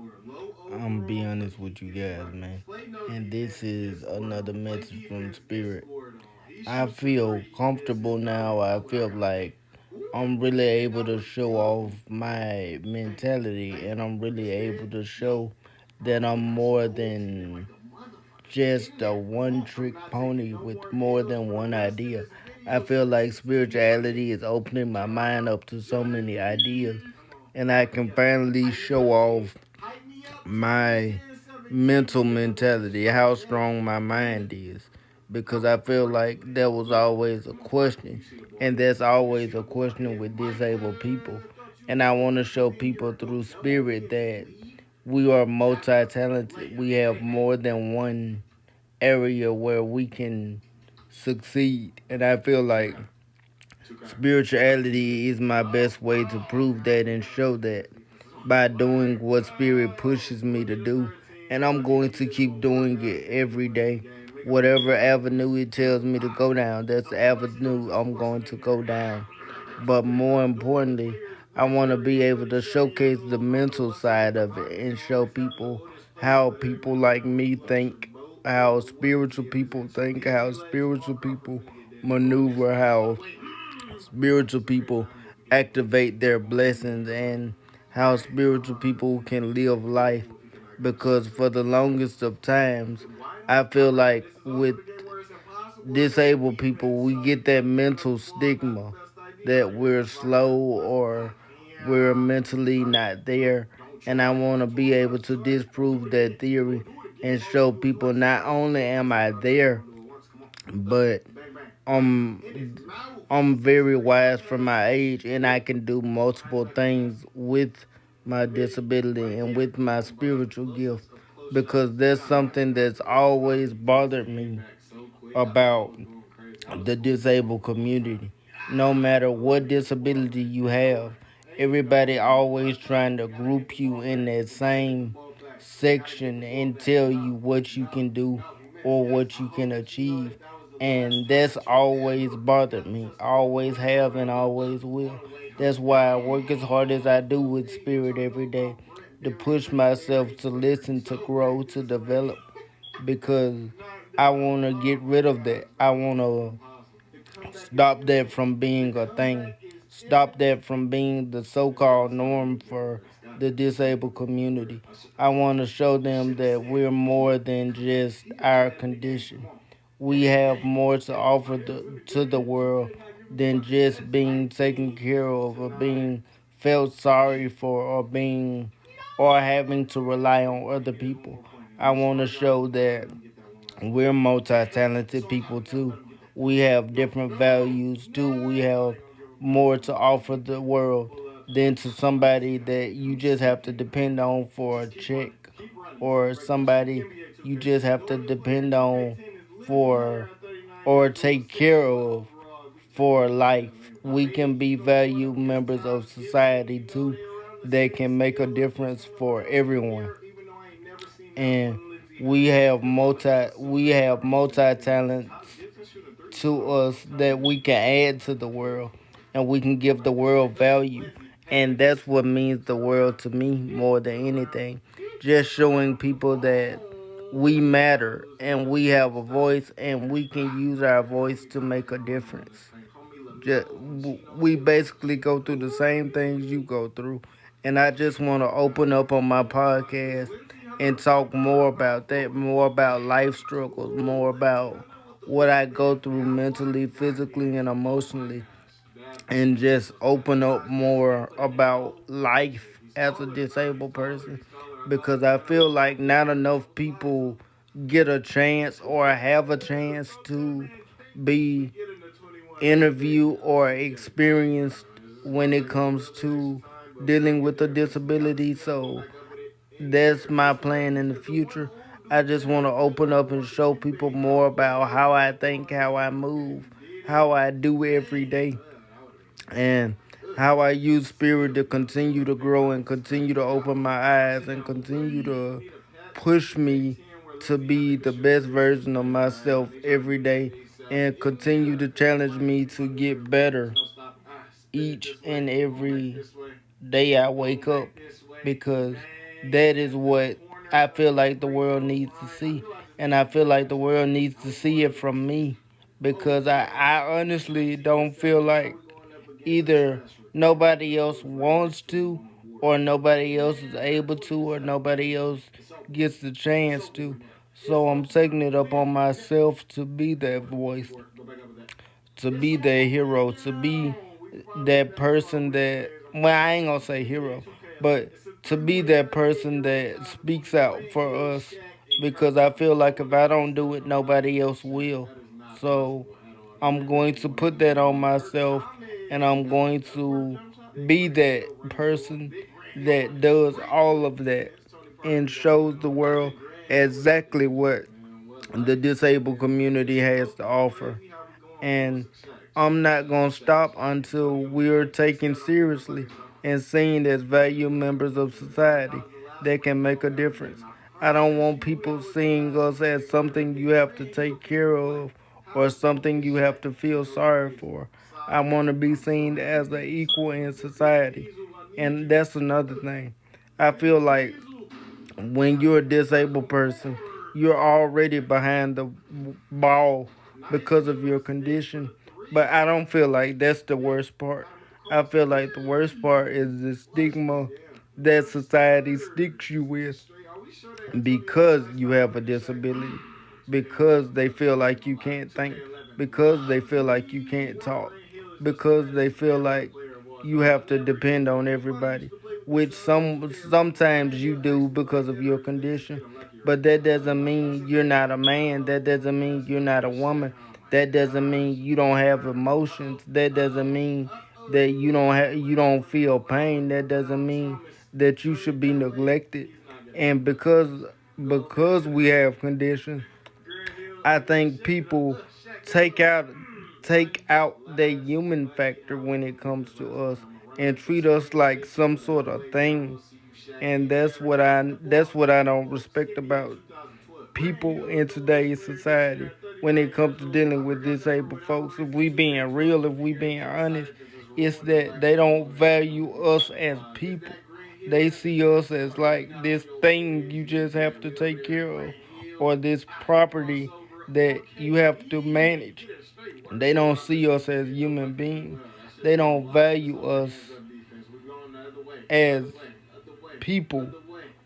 I'm gonna be honest with you guys, man. And this is another message from Spirit. I feel comfortable now. I feel like I'm really able to show off my mentality, and I'm really able to show that I'm more than just a one trick pony with more than one idea. I feel like spirituality is opening my mind up to so many ideas, and I can finally show off my mental mentality, how strong my mind is. Because I feel like there was always a question, and there's always a question with disabled people. And I want to show people through spirit that we are multi talented. We have more than one area where we can succeed. And I feel like spirituality is my best way to prove that and show that by doing what spirit pushes me to do. And I'm going to keep doing it every day. Whatever avenue it tells me to go down, that's the avenue I'm going to go down. But more importantly, I want to be able to showcase the mental side of it and show people how people like me think, how spiritual people think, how spiritual people maneuver, how spiritual people activate their blessings, and how spiritual people can live life. Because for the longest of times, I feel like with disabled people, we get that mental stigma that we're slow or we're mentally not there. And I want to be able to disprove that theory and show people not only am I there, but I'm very wise for my age, and I can do multiple things with my disability and with my spiritual gift, because that's something that's always bothered me about the disabled community. No matter what disability you have, everybody always trying to group you in that same section and tell you what you can do or what you can achieve. And that's always bothered me. Always have and always will. That's why I work as hard as I do with spirit every day, to push myself to listen, to grow, to develop, because I want to get rid of that. I want to stop that from being a thing. Stop that from being the so called norm for the disabled community. I want to show them that we're more than just our condition. We have more to offer to the world than just being taken care of or being felt sorry for or having to rely on other people. I want to show that we're multi-talented people too. We have different values too. We have more to offer the world than to somebody that you just have to depend on for a check, or somebody you just have to depend on for or take care of for life. We can be valued members of society too, that can make a difference for everyone. And we have multi talents to us that we can add to the world, and we can give the world value. And that's what means the world to me more than anything. Just showing people that we matter and we have a voice, and we can use our voice to make a difference. We basically go through the same things you go through, and I just want to open up on my podcast and talk more about that, more about life struggles, more about what I go through mentally, physically, and emotionally, and just open up more about life as a disabled person, because I feel like not enough people get a chance or have a chance to be interview or experienced when it comes to dealing with a disability. So that's my plan in the future. I just want to open up and show people more about how I think, how I move, how I do every day, and how I use spirit to continue to grow and continue to open my eyes and continue to push me to be the best version of myself every day, and continue to challenge me to get better each and every day I wake up, because That is what I feel like the world needs to see. And I feel like the world needs to see it from me because I honestly don't feel like either nobody else wants to, or nobody else is able to, or nobody else gets the chance to. So I'm taking it up on myself to be that voice, to be that hero, to be that person that, well, I ain't gonna say hero, but to be that person that speaks out for us, because I feel like if I don't do it, nobody else will. So I'm going to put that on myself, and I'm going to be that person that does all of that and shows the world exactly what the disabled community has to offer. And I'm not going to stop until we're taken seriously and seen as valued members of society that can make a difference. I don't want people seeing us as something you have to take care of or something you have to feel sorry for. I want to be seen as an equal in society. And that's another thing. I feel like when you're a disabled person, you're already behind the ball because of your condition. But I don't feel like that's the worst part. I feel like the worst part is the stigma that society sticks you with because you have a disability, because they feel like you can't think, because they feel like you can't talk, because they feel like you have to depend on everybody, which sometimes you do because of your condition, but that doesn't mean you're not a man. That doesn't mean you're not a woman. That doesn't mean you don't have emotions. That doesn't mean that you don't feel pain. That doesn't mean that you should be neglected. And because we have conditions, I think people take out take out the human factor when it comes to us and treat us like some sort of thing. And that's what I don't respect about people in today's society when it comes to dealing with disabled folks. If we being real, if we being honest, it's that they don't value us as people. They see us as like this thing you just have to take care of, or this property that you have to manage. They don't see us as human beings. They don't value us as people.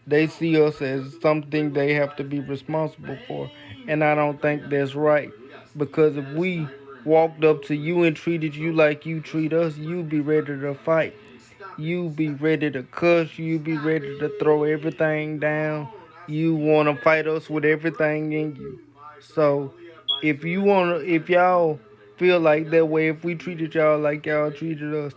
They see us as something they have to be responsible for. And I don't think that's right. Because if we walked up to you and treated you like you treat us, you'd be ready to fight. You be ready to cuss. You be ready to throw everything down. You want to fight us with everything in you. So if y'all feel like that way, if we treated y'all like y'all treated us,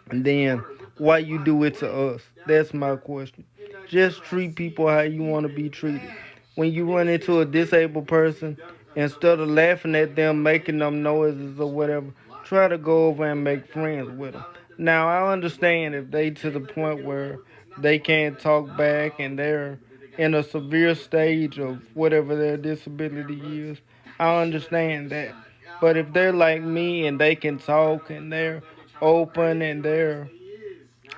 then why you do it to us? That's my question. Just treat people how you want to be treated. When you run into a disabled person, instead of laughing at them, making them noises or whatever, try to go over and make friends with them. Now, I understand if they to the point where they can't talk back and they're in a severe stage of whatever their disability is. I understand that. But if they're like me and they can talk and they're open and they're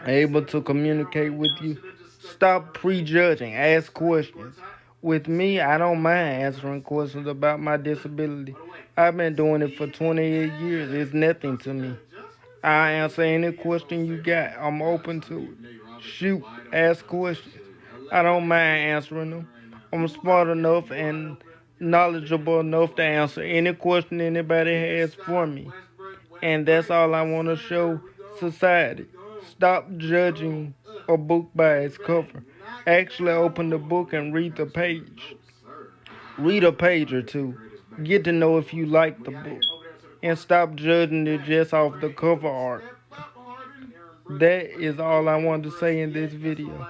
able to communicate with you, stop prejudging. Ask questions. With me, I don't mind answering questions about my disability. I've been doing it for 28 years. It's nothing to me. I answer any question you got. I'm open to it. Shoot, ask questions. I don't mind answering them. I'm smart enough and knowledgeable enough to answer any question anybody has for me. And that's all I want to show society. Stop judging a book by its cover. Actually open the book and read the page. Read a page or two. Get to know if you like the book. And stop judging it just off the cover art. That is all I want to say in this video.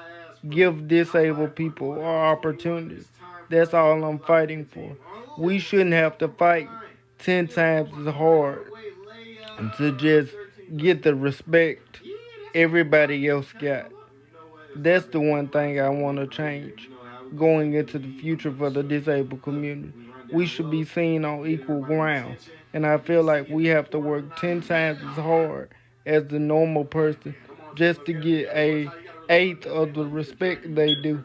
Give disabled people an opportunity. That's all I'm fighting for. We shouldn't have to fight 10 times as hard to just get the respect everybody else got. That's the one thing I want to change going into the future for the disabled community. We should be seen on equal ground. And I feel like we have to work 10 times as hard as the normal person just to get a eighth of the respect they do.